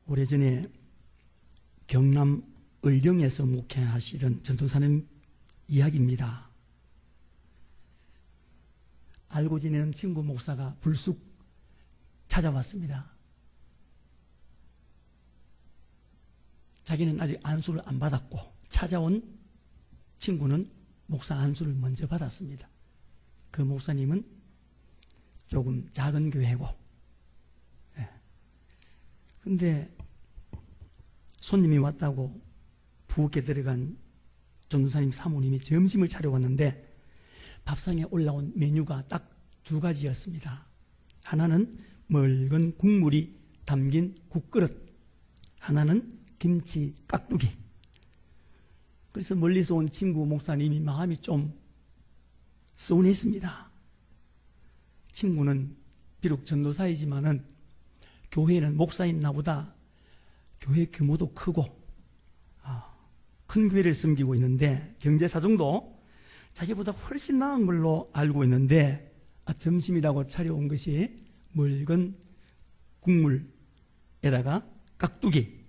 오래전에 경남 의령에서 목회하시던 전도사님 이야기입니다. 알고 지내는 친구 목사가 불쑥 찾아왔습니다. 자기는 아직 안수를 안 받았고 찾아온 친구는 목사 안수를 먼저 받았습니다. 그 목사님은 조금 작은 교회고, 근데 손님이 왔다고 부엌에 들어간 전도사님 사모님이 점심을 차려 왔는데 밥상에 올라온 메뉴가 딱 두 가지였습니다. 하나는 묽은 국물이 담긴 국그릇, 하나는 김치 깍두기. 그래서 멀리서 온 친구 목사님이 마음이 좀 서운했습니다. 친구는 비록 전도사이지만은 교회는 목사인 나보다 교회 규모도 크고 큰 교회를 섬기고 있는데 경제 사정도 자기보다 훨씬 나은 걸로 알고 있는데 점심이라고 차려온 것이 묽은 국물에다가 깍두기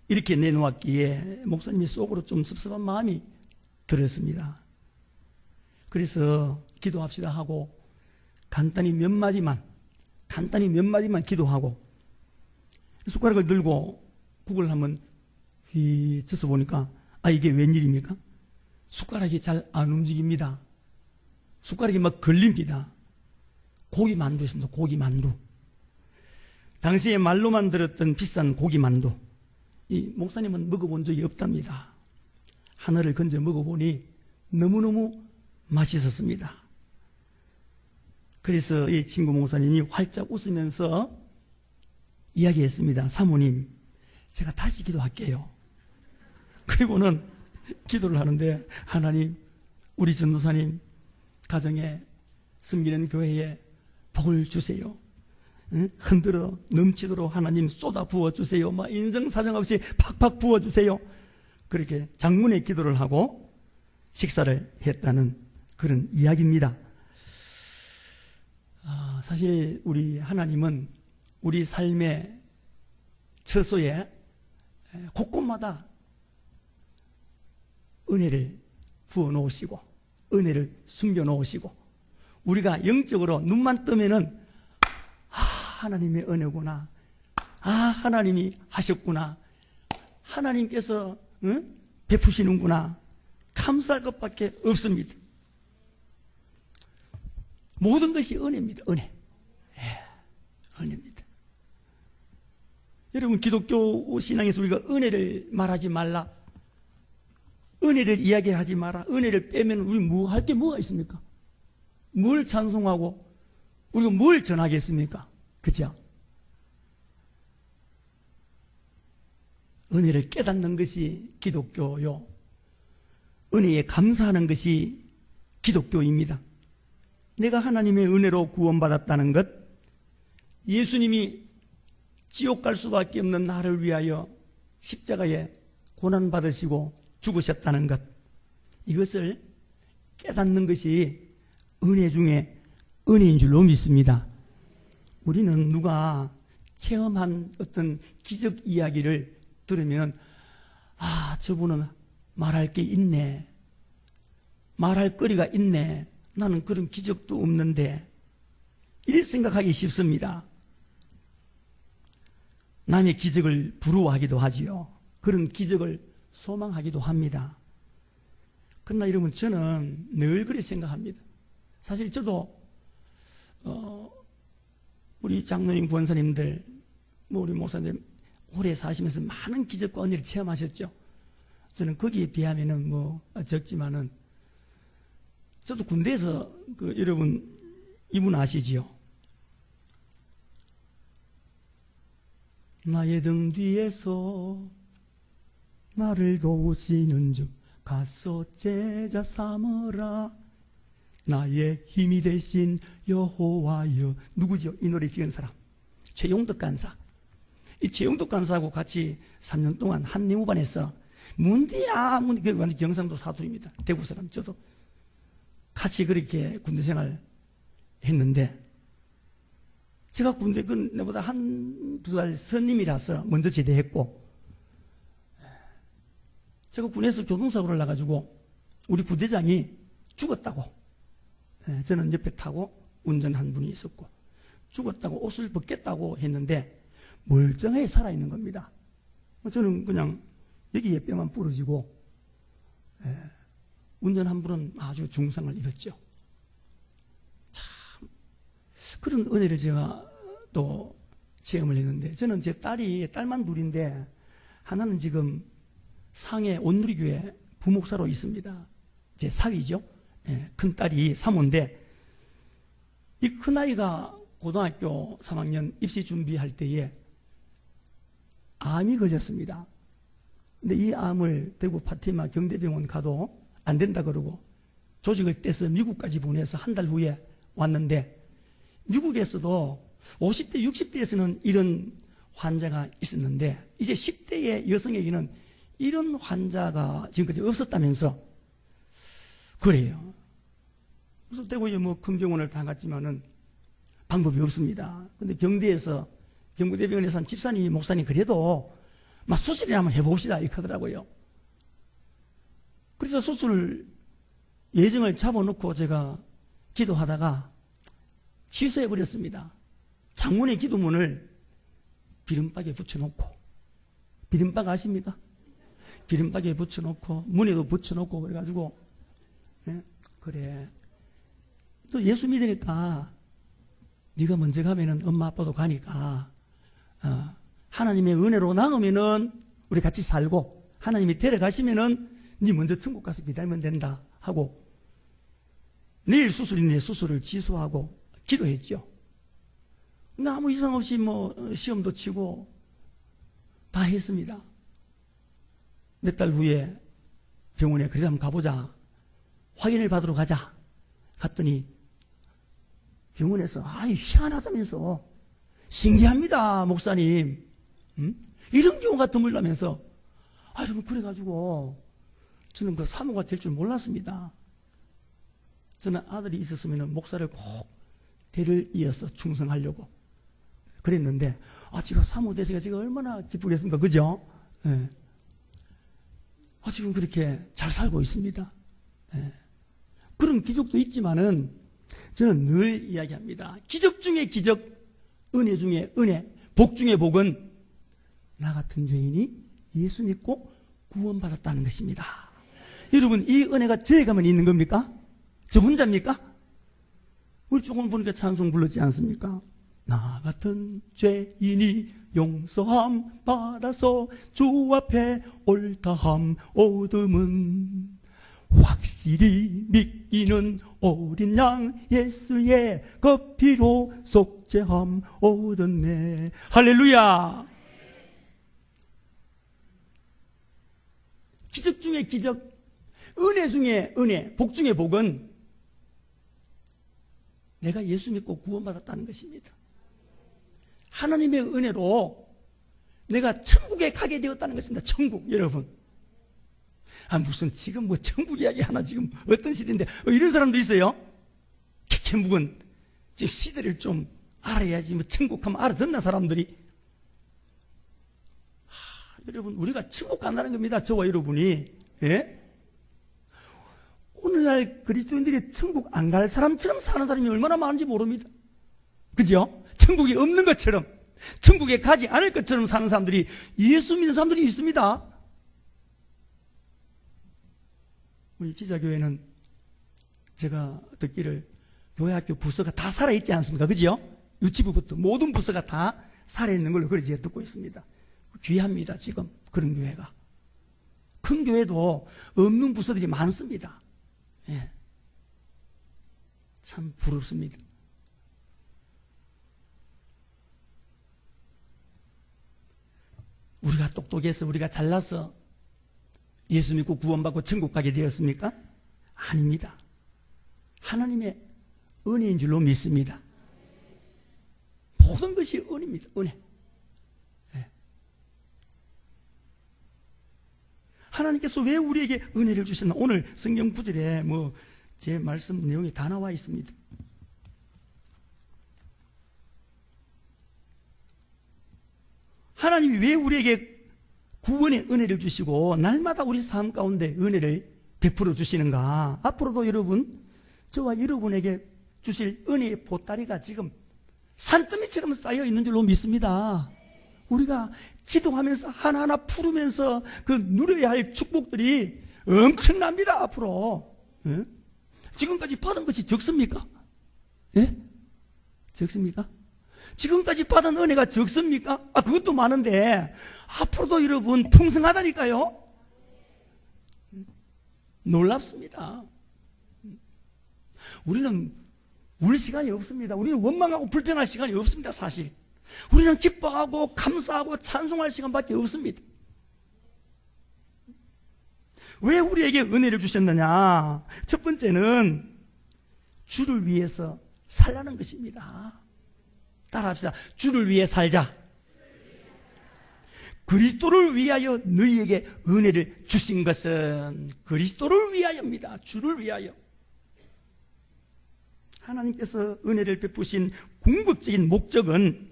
이렇게 내놓았기에 목사님이 속으로 좀 섭섭한 마음이 들었습니다. 그래서 기도합시다 하고 간단히 몇 마디만 기도하고 숟가락을 들고 국을 한번 휘쳐서 보니까 이게 웬일입니까? 숟가락이 잘 안 움직입니다. 숟가락이 막 걸립니다. 고기만두 있습니다. 고기만두. 당시에 말로만 들었던 비싼 고기만두. 이 목사님은 먹어본 적이 없답니다. 하나를 건져 먹어보니 너무너무 맛있었습니다. 그래서 이 친구 목사님이 활짝 웃으면서 이야기했습니다. 사모님, 제가 다시 기도할게요. 그리고는 기도를 하는데, 하나님, 우리 전도사님 가정에 섬기는 교회에 복을 주세요. 흔들어 넘치도록 하나님 쏟아 부어주세요. 인정사정 없이 팍팍 부어주세요. 그렇게 장문의 기도를 하고 식사를 했다는 그런 이야기입니다. 사실 우리 하나님은 우리 삶의 처소에 곳곳마다 은혜를 부어 놓으시고 은혜를 숨겨 놓으시고 우리가 영적으로 눈만 뜨면은 하나님의 은혜구나, 하나님이 하셨구나, 하나님께서 베푸시는구나, 감사할 것밖에 없습니다. 모든 것이 은혜입니다. 은혜입니다. 여러분, 기독교 신앙에서 우리가 은혜를 말하지 말라, 은혜를 이야기하지 마라, 은혜를 빼면 우리 뭐 할 게 뭐가 있습니까? 뭘 찬송하고 우리가 뭘 전하겠습니까? 그죠? 은혜를 깨닫는 것이 기독교요. 은혜에 감사하는 것이 기독교입니다. 내가 하나님의 은혜로 구원받았다는 것, 예수님이 지옥 갈 수밖에 없는 나를 위하여 십자가에 고난받으시고 죽으셨다는 것, 이것을 깨닫는 것이 은혜 중에 은혜인 줄로 믿습니다. 우리는 누가 체험한 어떤 기적 이야기를 들으면 저분은 말할 게 있네, 말할 거리가 있네, 나는 그런 기적도 없는데, 이렇게 생각하기 쉽습니다. 남의 기적을 부러워하기도 하지요. 그런 기적을 소망하기도 합니다. 그러나 여러분, 저는 늘 그렇게 생각합니다. 사실 저도 우리 장로님, 권사님들, 우리 목사님들 오래 사시면서 많은 기적과 은혜를 체험하셨죠. 저는 거기에 비하면은 적지만은, 저도 군대에서 여러분 이분 아시지요? 나의 등 뒤에서 나를 도우시는 주 가서 제자 삼으라, 나의 힘이 되신 여호와여. 누구죠? 이 노래 지은 사람 최용덕 간사. 이 최용덕 간사하고 같이 3년 동안 한 내무반에서 문디야 완전 경상도 사투리입니다. 대구 사람. 저도 같이 그렇게 군대 생활 했는데 제가 군대 내보다 한두 달 선임이라서 먼저 제대했고, 제가 군에서 교통사고를 나가지고 우리 부대장이 죽었다고, 저는 옆에 타고 운전한 분이 있었고, 죽었다고 옷을 벗겠다고 했는데 멀쩡하게 살아있는 겁니다. 저는 그냥 여기에 뼈만 부러지고, 운전한 분은 아주 중상을 입었죠. 참 그런 은혜를 제가 또 체험을 했는데, 저는 제 딸만 둘인데 하나는 지금 상해 온누리교회 부목사로 있습니다. 제 사위죠. 큰 딸이 사모인데, 이 큰아이가 고등학교 3학년 입시 준비할 때에 암이 걸렸습니다. 근데 이 암을 대구 파티마 경대병원 가도 안 된다 그러고 조직을 떼서 미국까지 보내서 한 달 후에 왔는데, 미국에서도 50대, 60대에서는 이런 환자가 있었는데 이제 10대의 여성에게는 이런 환자가 지금까지 없었다면서 그래요. 그래서 대구에 뭐 큰 병원을 다 갔지만은 방법이 없습니다. 근데 경구대병원에서 한 집사님이 목사님 그래도 막 수술이나 한번 해봅시다 이렇게 하더라고요. 그래서 수술 예정을 잡아놓고 제가 기도하다가 취소해버렸습니다. 창문의 기도문을 비름박에 붙여놓고, 비름박 아십니까? 비름박에 붙여놓고 문에도 붙여놓고 그래가지고, 그래 또 예수 믿으니까 네가 먼저 가면은 엄마 아빠도 가니까 하나님의 은혜로 나오면은 우리 같이 살고, 하나님이 데려가시면은 네 먼저 천국 가서 기다리면 된다 하고, 내일 수술이네 수술을 취소하고 기도했죠. 근데 아무 이상 없이 뭐 시험도 치고 다 했습니다. 몇 달 후에 병원에 그래 한번 가보자, 확인을 받으러 가자 갔더니 병원에서 희한하다면서, 신기합니다 목사님, 이런 경우가 드물다면서, 여러분 그래가지고 저는 그 사모가 될 줄 몰랐습니다. 저는 아들이 있었으면 목사를 꼭 대를 이어서 충성하려고 그랬는데, 제가 사모 되시가 제가 얼마나 기쁘겠습니까, 그죠? 지금 그렇게 잘 살고 있습니다. 그런 기적도 있지만은 저는 늘 이야기합니다. 기적 중에 기적, 은혜 중에 은혜, 복 중에 복은 나 같은 죄인이 예수 믿고 구원받았다는 것입니다. 여러분, 이 은혜가 저에게만 있는 겁니까? 저 혼자입니까? 우리 조금 보니까 찬송 불렀지 않습니까? 나 같은 죄인이 용서함 받아서 주 앞에 옳다함 얻음은 확실히 믿기는 어린 양 예수의 그 피로 속죄함 얻었네. 할렐루야. 기적 중에 기적, 은혜 중에 은혜, 복 중에 복은 내가 예수 믿고 구원받았다는 것입니다. 하나님의 은혜로 내가 천국에 가게 되었다는 것입니다. 천국, 여러분. 무슨 지금 뭐 천국 이야기 하나, 지금 어떤 시대인데 이런 사람도 있어요. 개묵은 지금 시대를 좀 알아야지 뭐 천국 하면 알아듣나 사람들이. 여러분, 우리가 천국 간다는 겁니다. 저와 여러분이. 오늘날 그리스도인들이 천국 안 갈 사람처럼 사는 사람이 얼마나 많은지 모릅니다. 그죠? 천국이 없는 것처럼, 천국에 가지 않을 것처럼 사는 사람들이, 예수 믿는 사람들이 있습니다. 우리 지자교회는 제가 듣기를 교회 학교 부서가 다 살아있지 않습니까? 그죠? 유치부부터 모든 부서가 다 살아있는 걸로 그렇게 제가 듣고 있습니다. 귀합니다. 지금 그런 교회가. 큰 교회도 없는 부서들이 많습니다. 참 부럽습니다. 우리가 똑똑해서, 우리가 잘나서 예수 믿고 구원받고 천국 가게 되었습니까? 아닙니다. 하나님의 은혜인 줄로 믿습니다. 모든 것이 은혜입니다. 은혜. 하나님께서 왜 우리에게 은혜를 주셨나? 오늘 성경 구절에 제 말씀 내용이 다 나와 있습니다. 하나님이 왜 우리에게 구원의 은혜를 주시고 날마다 우리 삶 가운데 은혜를 베풀어 주시는가? 앞으로도 여러분, 저와 여러분에게 주실 은혜의 보따리가 지금 산더미처럼 쌓여 있는 줄로 믿습니다. 우리가 기도하면서 하나하나 풀으면서 그 누려야 할 축복들이 엄청납니다. 앞으로. 예? 지금까지 받은 것이 적습니까? 예? 적습니까? 지금까지 받은 은혜가 적습니까? 그것도 많은데 앞으로도 여러분 풍성하다니까요. 놀랍습니다. 우리는 울 시간이 없습니다. 우리는 원망하고 불평할 시간이 없습니다. 사실 우리는 기뻐하고 감사하고 찬송할 시간밖에 없습니다. 왜 우리에게 은혜를 주셨느냐? 첫 번째는 주를 위해서 살라는 것입니다. 따라합시다. 주를 위해 살자. 그리스도를 위하여 너희에게 은혜를 주신 것은 그리스도를 위하여입니다. 주를 위하여. 하나님께서 은혜를 베푸신 궁극적인 목적은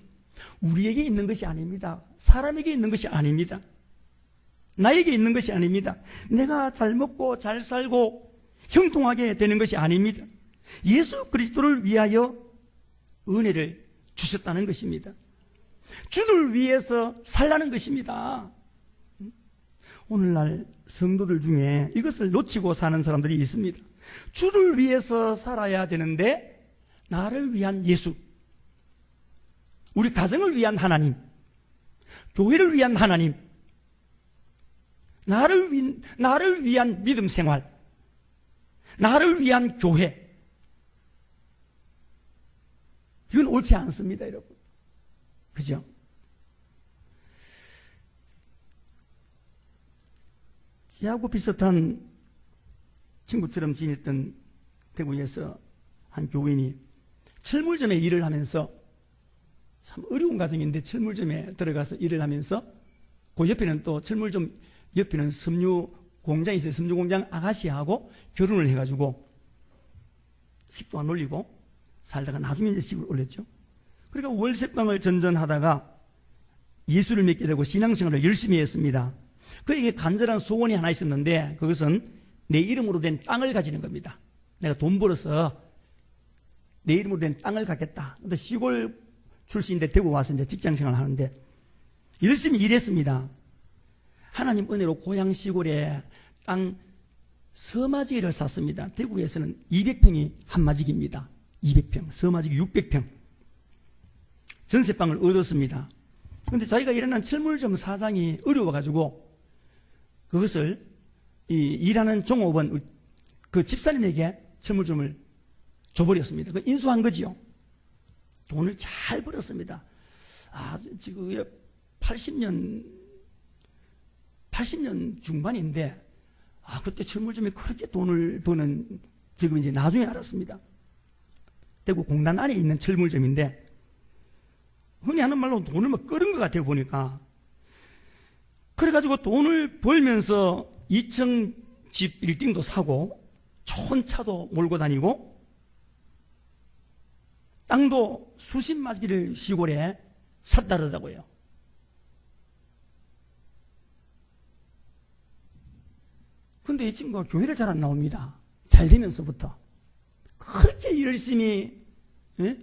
우리에게 있는 것이 아닙니다. 사람에게 있는 것이 아닙니다. 나에게 있는 것이 아닙니다. 내가 잘 먹고 잘 살고 형통하게 되는 것이 아닙니다. 예수 그리스도를 위하여 은혜를 주셨다는 것입니다. 주를 위해서 살라는 것입니다. 오늘날 성도들 중에 이것을 놓치고 사는 사람들이 있습니다. 주를 위해서 살아야 되는데 나를 위한 예수, 우리 가정을 위한 하나님, 교회를 위한 하나님, 나를 위한 믿음 생활, 나를 위한 교회, 이건 옳지 않습니다, 여러분. 그죠? 저하고 비슷한 친구처럼 지냈던 대구에서 한 교인이 철물점에 일을 하면서, 참 어려운 가정인데 철물점에 들어가서 일을 하면서 그 옆에는 또 철물점 옆에는 섬유 공장이 있어요. 섬유 공장 아가씨하고 결혼을 해가지고 집도 안 올리고 살다가 나중에 이제 집을 올렸죠. 그러니까 월세방을 전전하다가 예수를 믿게 되고 신앙생활을 열심히 했습니다. 그에게 간절한 소원이 하나 있었는데 그것은 내 이름으로 된 땅을 가지는 겁니다. 내가 돈 벌어서 내 이름으로 된 땅을 갖겠다. 근데 시골 출신인데 대구 와서 이제 직장생활을 하는데 열심히 일했습니다. 하나님 은혜로 고향 시골에 땅 서마지기를 샀습니다. 대구에서는 200평이 한마지기입니다. 200평, 서마지기 600평. 전세방을 얻었습니다. 그런데 자기가 일하는 철물점 사장이 어려워가지고 그것을 일하는 종업원 그 집사님에게 철물점을 줘버렸습니다. 그 인수한 거지요. 돈을 잘 벌었습니다. 지금 80년 중반인데 그때 철물점이 그렇게 돈을 버는 지금 이제 나중에 알았습니다. 대구 공단 안에 있는 철물점인데 흔히 하는 말로 돈을 막 끓은 것 같아요 보니까. 그래가지고 돈을 벌면서 2층 집 빌딩도 사고 좋은 차도 몰고 다니고 땅도 수십 마지기를 시골에 샀다르다고요. 근데 이 친구가 교회를 잘 안 나옵니다. 잘 되면서부터 그렇게 열심히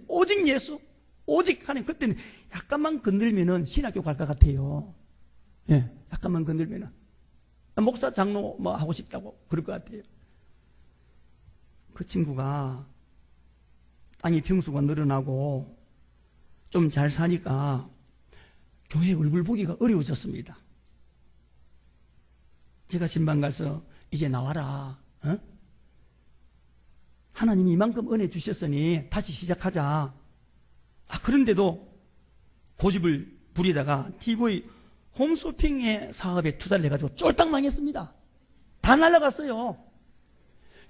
오직 예수, 오직 하나님. 그때는 약간만 건들면은 신학교 갈 것 같아요. 약간만 건들면은 목사 장로 뭐 하고 싶다고 그럴 것 같아요. 그 친구가 땅이 평수가 늘어나고 좀 잘 사니까 교회 얼굴 보기가 어려워졌습니다. 제가 신방 가서 이제 나와라. 하나님이 이만큼 은혜 주셨으니 다시 시작하자. 그런데도 고집을 부리다가 TV 홈쇼핑의 사업에 투자를 해가지고 쫄딱 망했습니다. 다 날아갔어요.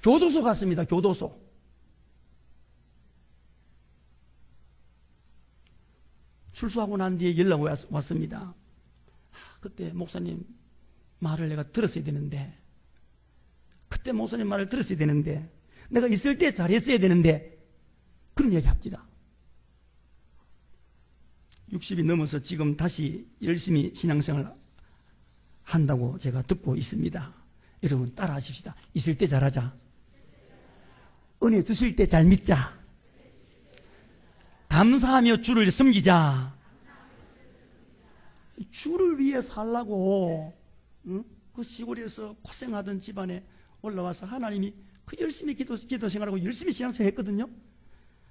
교도소 갔습니다. 교도소. 출소하고 난 뒤에 연락 왔습니다. 그때 목사님 말을 내가 들었어야 되는데, 그때 목사님 말을 들었어야 되는데, 내가 있을 때 잘했어야 되는데, 그런 얘기 합니다. 60이 넘어서 지금 다시 열심히 신앙생활 한다고 제가 듣고 있습니다. 여러분 따라 하십시다. 있을 때 잘하자. 은혜 주실 때 잘 믿자. 감사하며 주를 섬기자. 주를 위해 살라고 그 시골에서 고생하던 집안에 올라와서 하나님이 그 열심히 기도 생활하고 열심히 신앙생활 했거든요.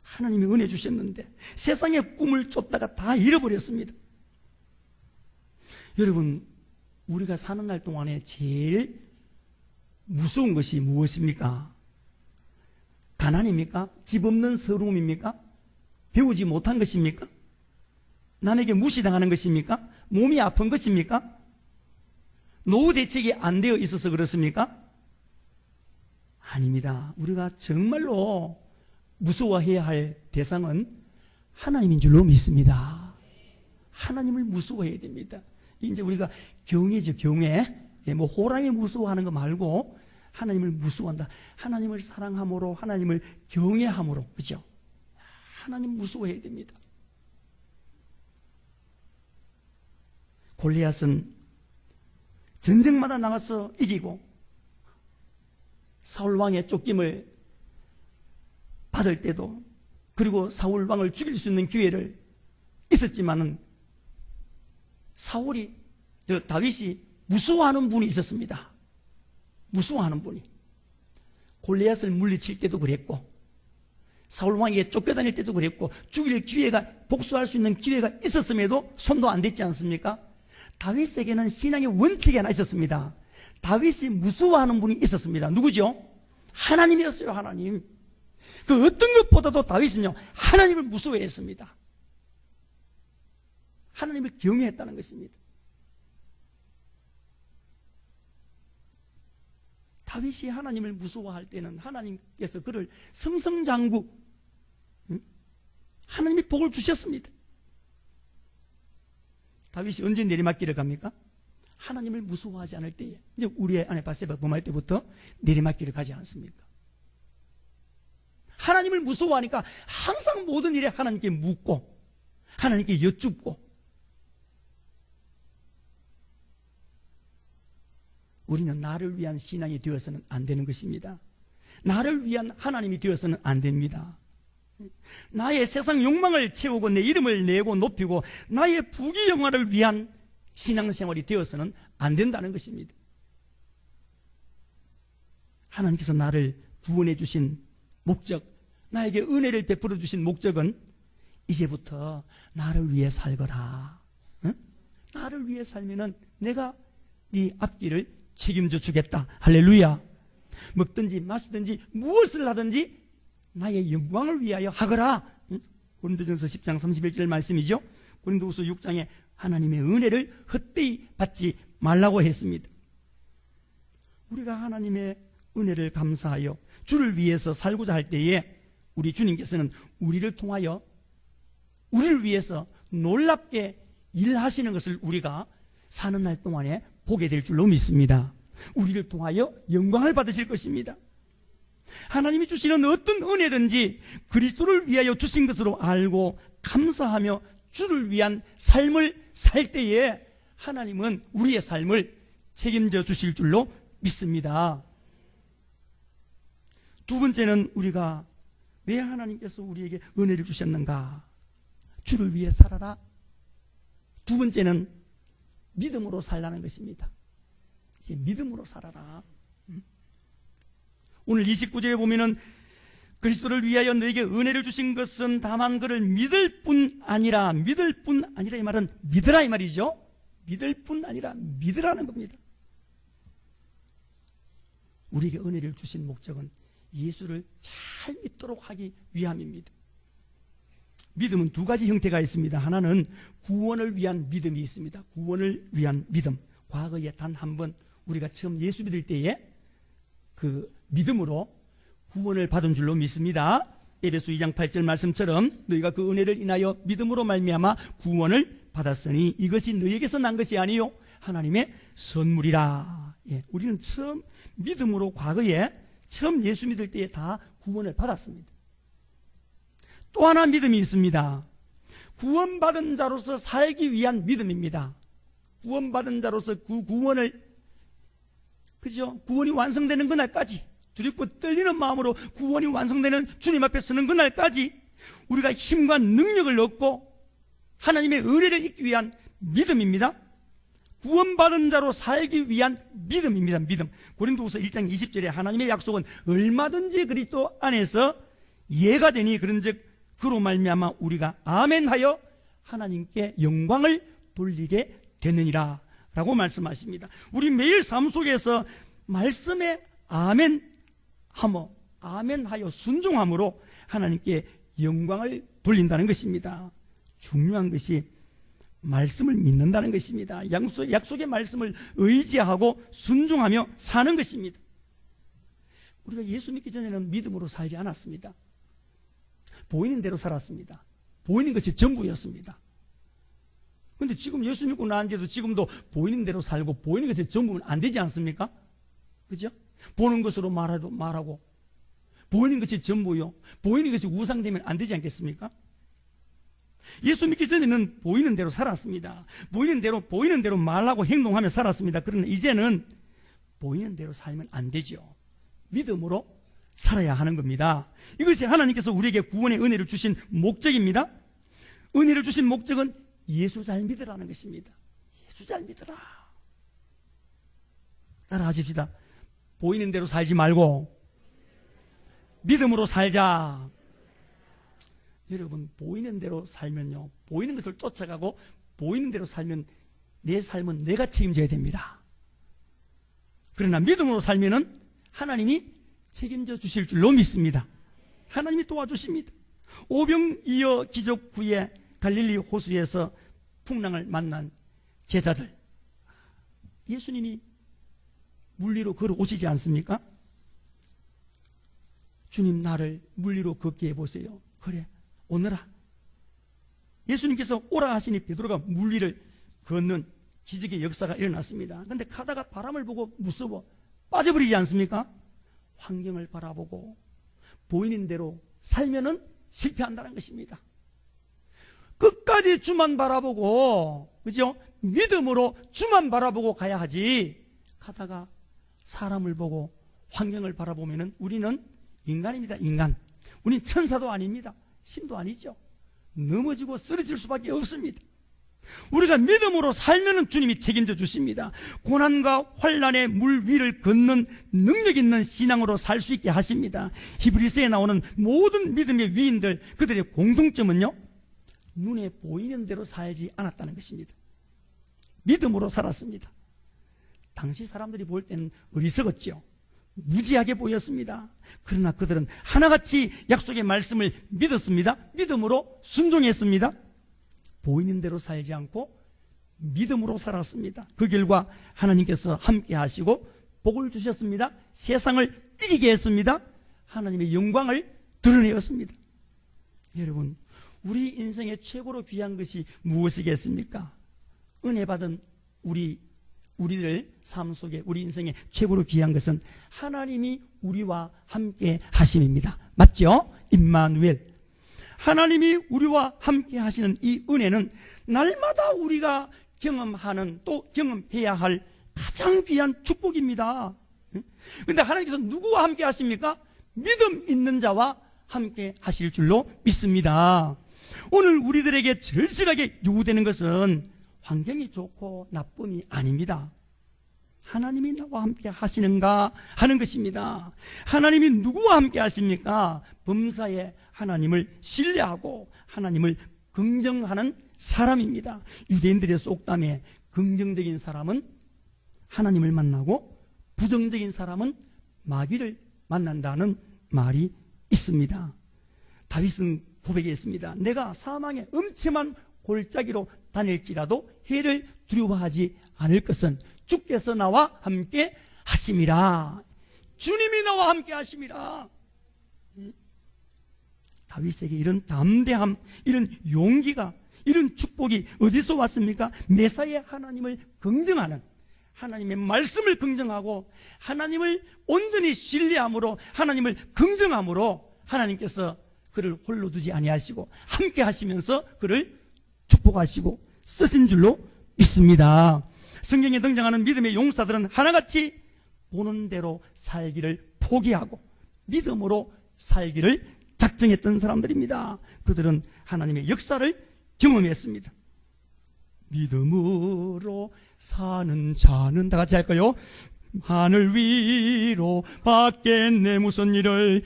하나님이 은혜 주셨는데 세상의 꿈을 쫓다가 다 잃어버렸습니다. 여러분, 우리가 사는 날 동안에 제일 무서운 것이 무엇입니까? 가난입니까? 집 없는 서러움입니까? 배우지 못한 것입니까? 남에게 무시당하는 것입니까? 몸이 아픈 것입니까? 노후 대책이 안 되어 있어서 그렇습니까? 아닙니다. 우리가 정말로 무서워해야 할 대상은 하나님인 줄로 믿습니다. 하나님을 무서워해야 됩니다. 이제 우리가 경외죠, 경외. 뭐 호랑이 무서워하는 거 말고 하나님을 무서워한다. 하나님을 사랑함으로, 하나님을 경외함으로, 그죠? 하나님 무서워해야 됩니다. 골리앗은 전쟁마다 나가서 이기고 사울 왕의 쫓김을 받을 때도, 그리고 사울 왕을 죽일 수 있는 기회를 있었지만은 다윗이 무서워하는 분이 있었습니다. 무서워하는 분이. 골리앗을 물리칠 때도 그랬고, 사울 왕에게 쫓겨다닐 때도 그랬고, 죽일 기회가, 복수할 수 있는 기회가 있었음에도 손도 안 댔지 않습니까? 다윗에게는 신앙의 원칙이 하나 있었습니다. 다윗이 무서워하는 분이 있었습니다. 누구죠? 하나님이었어요. 하나님. 그 어떤 것보다도 다윗은요, 하나님을 무서워했습니다. 하나님을 경외했다는 것입니다. 다윗이 하나님을 무서워할 때는 하나님께서 그를 승승장구, 하나님이 복을 주셨습니다. 다윗이 언제 내리막길을 갑니까? 하나님을 무서워하지 않을 때에. 이제 우리의 아내 바세바 범할 때부터 내리막길을 가지 않습니까? 하나님을 무서워하니까 항상 모든 일에 하나님께 묻고 하나님께 여쭙고, 우리는 나를 위한 신앙이 되어서는 안 되는 것입니다. 나를 위한 하나님이 되어서는 안 됩니다. 나의 세상 욕망을 채우고 내 이름을 내고 높이고 나의 부귀영화를 위한 신앙생활이 되어서는 안 된다는 것입니다. 하나님께서 나를 구원해 주신 목적, 나에게 은혜를 베풀어 주신 목적은 이제부터 나를 위해 살거라. 응? 나를 위해 살면은 내가 네 앞길을 책임져 주겠다. 할렐루야. 먹든지 마시든지 무엇을 하든지 나의 영광을 위하여 하거라. 고린도전서 10장 31절 말씀이죠. 고린도후서 6장에 하나님의 은혜를 헛되이 받지 말라고 했습니다. 우리가 하나님의 은혜를 감사하여 주를 위해서 살고자 할 때에 우리 주님께서는 우리를 통하여, 우리를 위해서 놀랍게 일하시는 것을 우리가 사는 날 동안에 보게 될 줄로 믿습니다. 우리를 통하여 영광을 받으실 것입니다. 하나님이 주시는 어떤 은혜든지 그리스도를 위하여 주신 것으로 알고 감사하며 주를 위한 삶을 살 때에 하나님은 우리의 삶을 책임져 주실 줄로 믿습니다. 두 번째는 우리가 왜 하나님께서 우리에게 은혜를 주셨는가? 주를 위해 살아라. 두 번째는 믿음으로 살라는 것입니다. 이제 믿음으로 살아라. 오늘 29절에 보면은 그리스도를 위하여 너에게 은혜를 주신 것은 다만 그를 믿을 뿐 아니라 이 말은 믿으라 이 말이죠. 믿을 뿐 아니라 믿으라는 겁니다. 우리에게 은혜를 주신 목적은 예수를 잘 믿도록 하기 위함입니다. 믿음은 두 가지 형태가 있습니다. 하나는 구원을 위한 믿음이 있습니다. 구원을 위한 믿음. 과거에 단 한 번 우리가 처음 예수 믿을 때에 그 믿음으로 구원을 받은 줄로 믿습니다. 에베소 2장 8절 말씀처럼 너희가 그 은혜를 인하여 믿음으로 말미암아 구원을 받았으니 이것이 너희에게서 난 것이 아니요 하나님의 선물이라. 우리는 처음 믿음으로 과거에 처음 예수 믿을 때에 다 구원을 받았습니다. 또 하나 믿음이 있습니다. 구원받은 자로서 살기 위한 믿음입니다. 구원받은 자로서 그 구원을, 그죠? 구원이 완성되는 그날까지, 두렵고 떨리는 마음으로 구원이 완성되는 주님 앞에 서는 그날까지 우리가 힘과 능력을 얻고 하나님의 은혜를 입기 위한 믿음입니다. 구원받은 자로 살기 위한 믿음입니다. 믿음. 고린도후서 1장 20절에 하나님의 약속은 얼마든지 그리스도 안에서 예가 되니 그런즉 그로 말미암아 우리가 아멘하여 하나님께 영광을 돌리게 되느니라 라고 말씀하십니다. 우리 매일 삶 속에서 말씀에 아멘하여 순종함으로 하나님께 영광을 돌린다는 것입니다. 중요한 것이 말씀을 믿는다는 것입니다. 약속의 말씀을 의지하고 순종하며 사는 것입니다. 우리가 예수 믿기 전에는 믿음으로 살지 않았습니다. 보이는 대로 살았습니다. 보이는 것이 전부였습니다. 그런데 지금 예수 믿고 나한테도 지금도 보이는 대로 살고 보이는 것이 전부면 안 되지 않습니까? 그죠? 보는 것으로 말하고 보이는 것이 전부요, 보이는 것이 우상되면 안 되지 않겠습니까? 예수 믿기 전에는 보이는 대로 살았습니다. 보이는 대로 말하고 행동하며 살았습니다. 그러나 이제는 보이는 대로 살면 안 되죠. 믿음으로 살아야 하는 겁니다. 이것이 하나님께서 우리에게 구원의 은혜를 주신 목적입니다. 은혜를 주신 목적은 예수 잘 믿으라는 것입니다. 예수 잘 믿으라. 따라 하십시다. 보이는 대로 살지 말고 믿음으로 살자. 여러분, 보이는 대로 살면요, 보이는 것을 쫓아가고 보이는 대로 살면 내 삶은 내가 책임져야 됩니다. 그러나 믿음으로 살면은 하나님이 책임져 주실 줄로 믿습니다. 하나님이 도와주십니다. 오병이어 기적 후에 갈릴리 호수에서 풍랑을 만난 제자들, 예수님이 물 위로 걸어오시지 않습니까? 주님, 나를 물 위로 걷게 해보세요. 그래, 오너라. 예수님께서 오라 하시니 베드로가 물 위를 걷는 기적의 역사가 일어났습니다. 그런데 가다가 바람을 보고 무서워 빠져버리지 않습니까? 환경을 바라보고 보이는 대로 살면은 실패한다는 것입니다. 끝까지 주만 바라보고, 그죠? 믿음으로 주만 바라보고 가야 하지, 가다가 사람을 보고 환경을 바라보면은 우리는 인간입니다. 인간. 우리는 천사도 아닙니다. 신도 아니죠. 넘어지고 쓰러질 수밖에 없습니다. 우리가 믿음으로 살면은 주님이 책임져 주십니다. 고난과 환난의 물 위를 걷는 능력 있는 신앙으로 살 수 있게 하십니다. 히브리서에 나오는 모든 믿음의 위인들, 그들의 공통점은요, 눈에 보이는 대로 살지 않았다는 것입니다. 믿음으로 살았습니다. 당시 사람들이 볼 때는 어리석었죠. 무지하게 보였습니다. 그러나 그들은 하나같이 약속의 말씀을 믿었습니다. 믿음으로 순종했습니다. 보이는 대로 살지 않고 믿음으로 살았습니다. 그 결과 하나님께서 함께 하시고 복을 주셨습니다. 세상을 이기게 했습니다. 하나님의 영광을 드러내었습니다. 여러분, 우리 인생의 최고로 귀한 것이 무엇이겠습니까? 은혜 받은 우리들 삶 속에 우리 인생의 최고로 귀한 것은 하나님이 우리와 함께 하심입니다. 맞죠? 임마누엘. 하나님이 우리와 함께 하시는 이 은혜는 날마다 우리가 경험하는, 또 경험해야 할 가장 귀한 축복입니다. 그런데 하나님께서 누구와 함께 하십니까? 믿음 있는 자와 함께 하실 줄로 믿습니다. 오늘 우리들에게 절실하게 요구되는 것은 환경이 좋고 나쁨이 아닙니다. 하나님이 나와 함께 하시는가 하는 것입니다. 하나님이 누구와 함께 하십니까? 범사에 하나님을 신뢰하고 하나님을 긍정하는 사람입니다. 유대인들의 속담에 긍정적인 사람은 하나님을 만나고 부정적인 사람은 마귀를 만난다는 말이 있습니다. 다윗은 고백했습니다. 내가 사망의 음침한 골짜기로 다닐지라도 해를 두려워하지 않을 것은 주께서 나와 함께 하심이라. 주님이 나와 함께 하심이라. 다윗에게 이런 담대함, 이런 용기가, 이런 축복이 어디서 왔습니까? 메사의 하나님을 긍정하는, 하나님의 말씀을 긍정하고 하나님을 온전히 신뢰함으로, 하나님을 긍정함으로 하나님께서 그를 홀로 두지 아니하시고 함께 하시면서 그를 축복하시고 쓰신 줄로 믿습니다. 성경에 등장하는 믿음의 용사들은 하나같이 보는 대로 살기를 포기하고 믿음으로 살기를 작정했던 사람들입니다. 그들은 하나님의 역사를 경험했습니다. 믿음으로 사는 자는, 다 같이 할까요? 하늘 위로 받겠네. 무슨 일을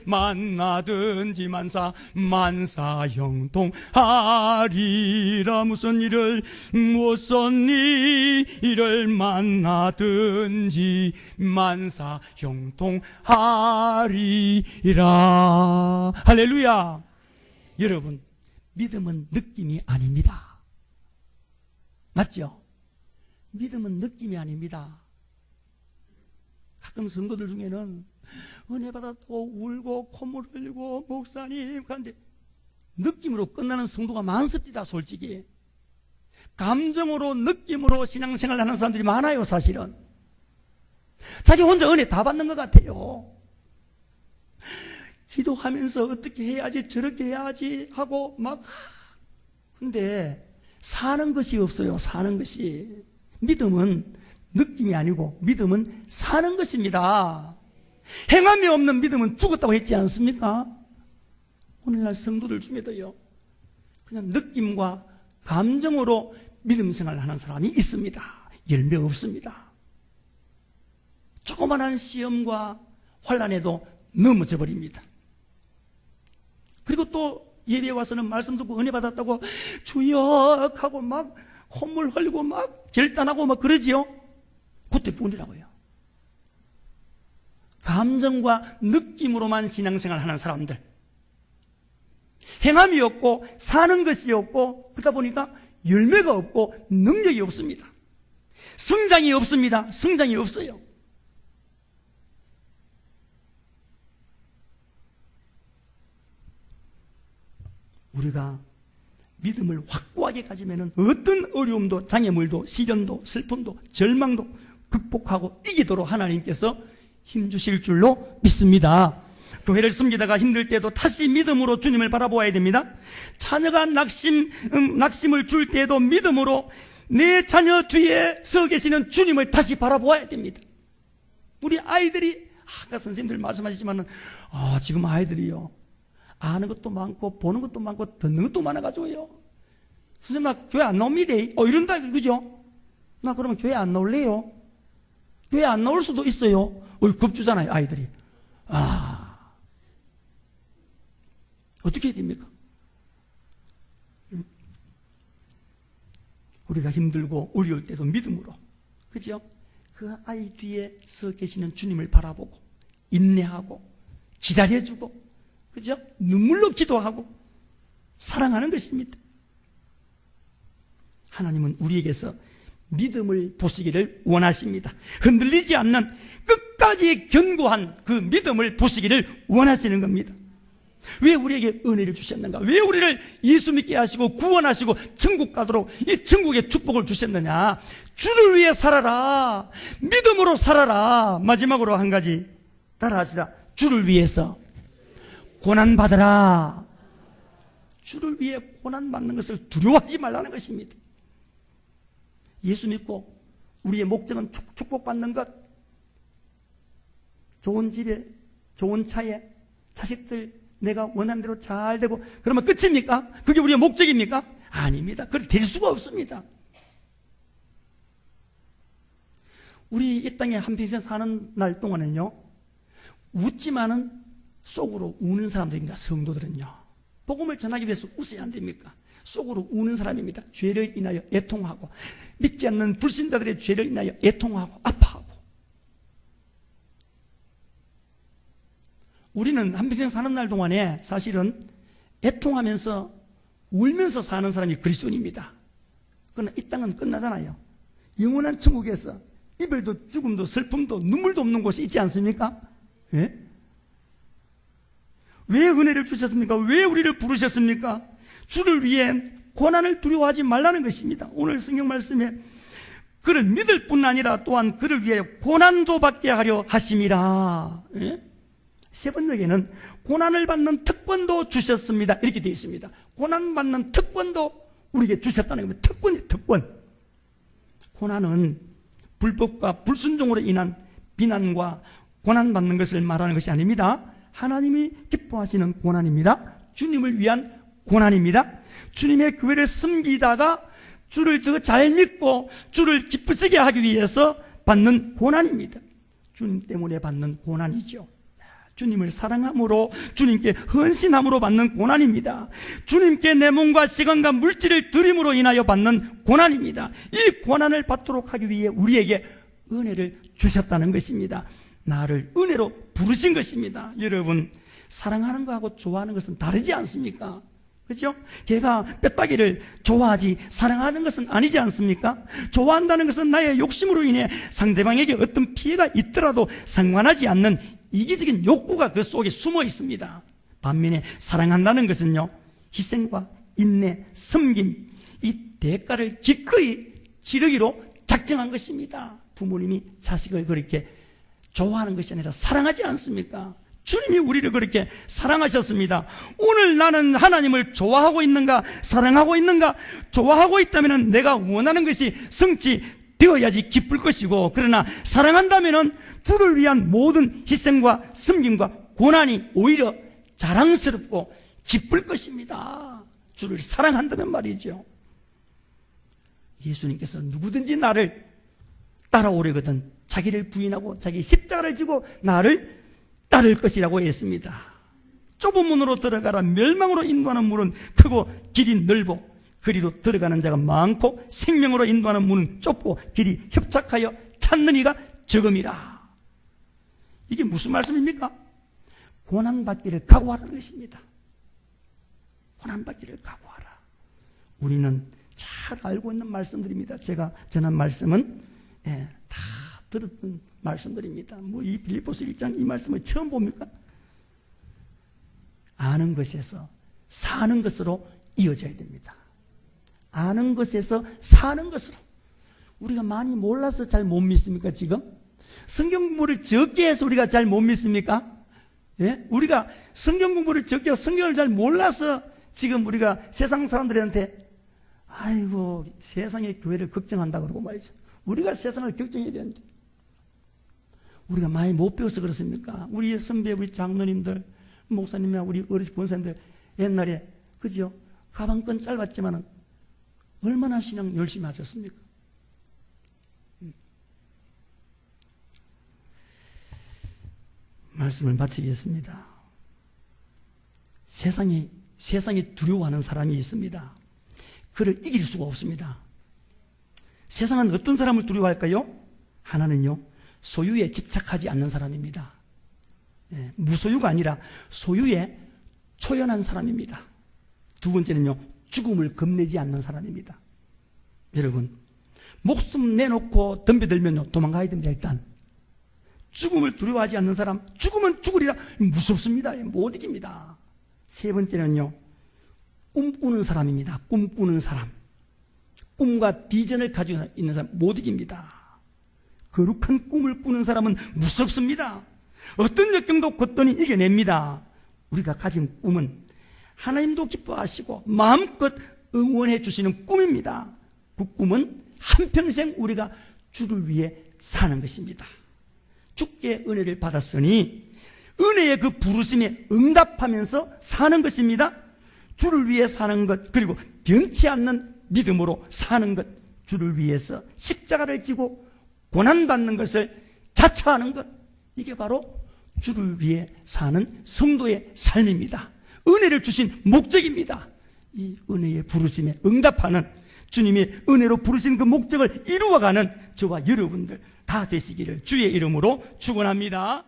만나든지 만사 형통하리라. 무슨 일을 만나든지 만사 형통하리라. 할렐루야. 여러분, 믿음은 느낌이 아닙니다. 맞죠? 믿음은 느낌이 아닙니다. 가끔 성도들 중에는 은혜 받았고 울고 콧물 흘리고 목사님 그런데 느낌으로 끝나는 성도가 많습니다. 솔직히 감정으로 느낌으로 신앙생활을 하는 사람들이 많아요. 사실은 자기 혼자 은혜 다 받는 것 같아요. 기도하면서 어떻게 해야지 저렇게 해야지 하고 막, 근데 사는 것이 없어요. 사는 것이. 믿음은 느낌이 아니고 믿음은 사는 것입니다. 행함이 없는 믿음은 죽었다고 했지 않습니까? 오늘날 성도들 중에도요, 그냥 느낌과 감정으로 믿음 생활을 하는 사람이 있습니다. 열매가 없습니다. 조그만한 시험과 환난에도 넘어져 버립니다. 그리고 또 예배에 와서는 말씀 듣고 은혜 받았다고 주여 하고 막 콧물 흘리고 막 결단하고 막 그러지요. 그때뿐이라고요. 감정과 느낌으로만 신앙생활 하는 사람들, 행함이 없고 사는 것이 없고 그러다 보니까 열매가 없고 능력이 없습니다. 성장이 없습니다. 성장이 없어요. 우리가 믿음을 확고하게 가지면 어떤 어려움도 장애물도 시련도 슬픔도 절망도 극복하고 이기도록 하나님께서 힘주실 줄로 믿습니다. 교회를 섬기다가 힘들 때도 다시 믿음으로 주님을 바라보아야 됩니다. 자녀가 낙심을 줄 때도 믿음으로 내 자녀 뒤에 서 계시는 주님을 다시 바라보아야 됩니다. 우리 아이들이 아까 선생님들 말씀하시지만 지금 아이들이요 아는 것도 많고 보는 것도 많고 듣는 것도 많아가지고요, 선생님 나 교회 안 나옵니다 이런다, 그죠? 나 그러면 교회 안 나올래요? 교회 안 나올 수도 있어요. 겁주잖아요 아이들이. 어떻게 해야 됩니까? 우리가 힘들고 어려울 때도 믿음으로, 그죠? 그 아이 뒤에 서 계시는 주님을 바라보고 인내하고 기다려주고, 그죠? 눈물로 기도하고 사랑하는 것입니다. 하나님은 우리에게서 믿음을 보시기를 원하십니다. 흔들리지 않는 끝까지 견고한 그 믿음을 보시기를 원하시는 겁니다. 왜 우리에게 은혜를 주셨는가? 왜 우리를 예수 믿게 하시고 구원하시고 천국 가도록 이 천국의 축복을 주셨느냐? 주를 위해 살아라. 믿음으로 살아라. 마지막으로 한 가지 따라합시다. 주를 위해서 고난받으라. 주를 위해 고난받는 것을 두려워하지 말라는 것입니다. 예수 믿고 우리의 목적은 축복받는 것, 좋은 집에 좋은 차에 자식들 내가 원하는 대로 잘 되고 그러면 끝입니까? 그게 우리의 목적입니까? 아닙니다. 그렇게 될 수가 없습니다. 우리 이 땅에 한평생 사는 날 동안은요, 웃지만은 속으로 우는 사람들입니다. 성도들은요, 복음을 전하기 위해서 웃어야 안 됩니까? 속으로 우는 사람입니다. 죄를 인하여 애통하고, 믿지 않는 불신자들의 죄를 인하여 애통하고 아파하고. 우리는 한평생 사는 날 동안에 사실은 애통하면서 울면서 사는 사람이 그리스도인입니다. 그러나 이 땅은 끝나잖아요. 영원한 천국에서 이별도 죽음도 슬픔도 눈물도 없는 곳이 있지 않습니까? 예? 왜 은혜를 주셨습니까? 왜 우리를 부르셨습니까? 주를 위해 고난을 두려워하지 말라는 것입니다. 오늘 성경 말씀에 그를 믿을 뿐 아니라 또한 그를 위해 고난도 받게 하려 하심이라. 예? 세번역에는 고난을 받는 특권도 주셨습니다, 이렇게 되어 있습니다. 고난받는 특권도 우리에게 주셨다는 겁니다. 특권이에요, 특권. 고난은 불법과 불순종으로 인한 비난과 고난받는 것을 말하는 것이 아닙니다. 하나님이 기뻐하시는 고난입니다. 주님을 위한 고난입니다. 주님의 교회를 섬기다가 주를 더 잘 믿고 주를 기쁘시게 하기 위해서 받는 고난입니다. 주님 때문에 받는 고난이죠. 주님을 사랑함으로, 주님께 헌신함으로 받는 고난입니다. 주님께 내 몸과 시간과 물질을 드림으로 인하여 받는 고난입니다. 이 고난을 받도록 하기 위해 우리에게 은혜를 주셨다는 것입니다. 나를 은혜로 부르신 것입니다. 여러분, 사랑하는 것하고 좋아하는 것은 다르지 않습니까? 그렇죠? 개가 뼈다귀를 좋아하지 사랑하는 것은 아니지 않습니까? 좋아한다는 것은 나의 욕심으로 인해 상대방에게 어떤 피해가 있더라도 상관하지 않는 이기적인 욕구가 그 속에 숨어 있습니다. 반면에 사랑한다는 것은요, 희생과 인내, 섬김, 이 대가를 기꺼이 치르기로 작정한 것입니다. 부모님이 자식을 그렇게 좋아하는 것이 아니라 사랑하지 않습니까? 주님이 우리를 그렇게 사랑하셨습니다. 오늘 나는 하나님을 좋아하고 있는가, 사랑하고 있는가? 좋아하고 있다면 내가 원하는 것이 성취되어야지 기쁠 것이고, 그러나 사랑한다면 주를 위한 모든 희생과 섬김과 고난이 오히려 자랑스럽고 기쁠 것입니다. 주를 사랑한다면 말이죠. 예수님께서 누구든지 나를 따라오려거든 자기를 부인하고 자기 십자가를 지고 나를 따를 것이라고 했습니다. 좁은 문으로 들어가라. 멸망으로 인도하는 문은 크고 길이 넓고 그리로 들어가는 자가 많고 생명으로 인도하는 문은 좁고 길이 협착하여 찾는 이가 적음이라. 이게 무슨 말씀입니까? 고난받기를 각오하라는 것입니다. 고난받기를 각오하라. 우리는 잘 알고 있는 말씀들입니다. 제가 전한 말씀은 다 들었던 말씀들입니다. 이 빌립보서 1장 이 말씀을 처음 봅니까? 아는 것에서 사는 것으로 이어져야 됩니다. 아는 것에서 사는 것으로. 우리가 많이 몰라서 잘 못 믿습니까, 지금? 성경 공부를 적게 해서 우리가 잘 못 믿습니까? 예? 우리가 성경 공부를 적게 해서 성경을 잘 몰라서 지금 우리가 세상 사람들한테 아이고, 세상의 교회를 걱정한다 그러고 말이죠. 우리가 세상을 걱정해야 되는데. 우리가 많이 못 배워서 그렇습니까? 우리 선배, 우리 장로님들, 목사님이나 우리 어르신 권사님들 옛날에, 그죠? 가방끈 짧았지만은 얼마나 신앙 열심히 하셨습니까? 말씀을 마치겠습니다. 세상이 두려워하는 사람이 있습니다. 그를 이길 수가 없습니다. 세상은 어떤 사람을 두려워할까요? 하나는요, 소유에 집착하지 않는 사람입니다. 무소유가 아니라 소유에 초연한 사람입니다. 두 번째는요, 죽음을 겁내지 않는 사람입니다. 여러분, 목숨 내놓고 덤벼들면요, 도망가야 됩니다. 일단 죽음을 두려워하지 않는 사람, 죽으면 죽으리라, 무섭습니다. 못 이깁니다. 세 번째는요, 꿈꾸는 사람입니다. 꿈꾸는 사람, 꿈과 비전을 가지고 있는 사람 못 이깁니다. 거룩한 꿈을 꾸는 사람은 무섭습니다. 어떤 역경도 곧더니 이겨냅니다. 우리가 가진 꿈은 하나님도 기뻐하시고 마음껏 응원해 주시는 꿈입니다. 그 꿈은 한평생 우리가 주를 위해 사는 것입니다. 주께 은혜를 받았으니 은혜의 그 부르심에 응답하면서 사는 것입니다. 주를 위해 사는 것, 그리고 변치 않는 믿음으로 사는 것, 주를 위해서 십자가를 지고 고난받는 것을 자처하는 것, 이게 바로 주를 위해 사는 성도의 삶입니다. 은혜를 주신 목적입니다. 이 은혜의 부르심에 응답하는, 주님의 은혜로 부르신 그 목적을 이루어가는 저와 여러분들 다 되시기를 주의 이름으로 축원합니다.